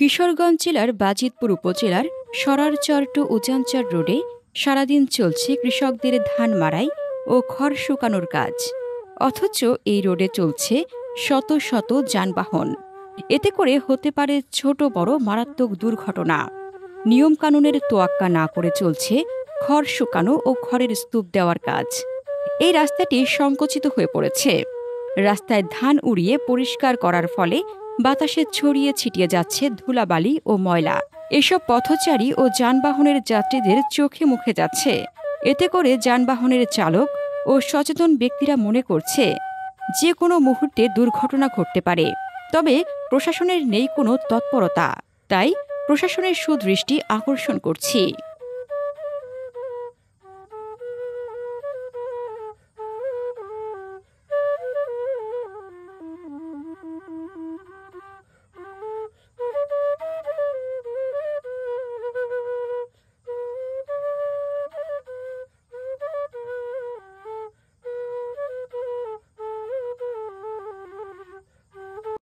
কিশোরগঞ্জ জেলার বাজিতপুর উপজেলার সরারচর টু উজানচর রোডে সারাদিন চলছে কৃষকদের ধান মাড়াই ও খড় শুকানোর কাজ। অথচ এই রোডে চলছে শত শত যানবাহন। এতে করে হতে পারে ছোট বড় মারাত্মক দুর্ঘটনা। নিয়মকানুনের তোয়াক্কা না করে চলছে খড় শুকানো ও খড়ের স্তূপ দেওয়ার কাজ। এই রাস্তাটি সংকুচিত হয়ে পড়েছে। রাস্তায় ধান উড়িয়ে পরিষ্কার করার ফলে বাতাসে ছড়িয়ে ছিটিয়ে যাচ্ছে ধুলাবালি ও ময়লা। এসব পথচারী ও যানবাহনের যাত্রীদের চোখে মুখে যাচ্ছে। এতে করে যানবাহনের চালক ও সচেতন ব্যক্তিরা মনে করছে যে কোনো মুহূর্তে দুর্ঘটনা ঘটতে পারে। তবে প্রশাসনের নেই কোনো তৎপরতা। তাই প্রশাসনের সুদৃষ্টি আকর্ষণ করছি।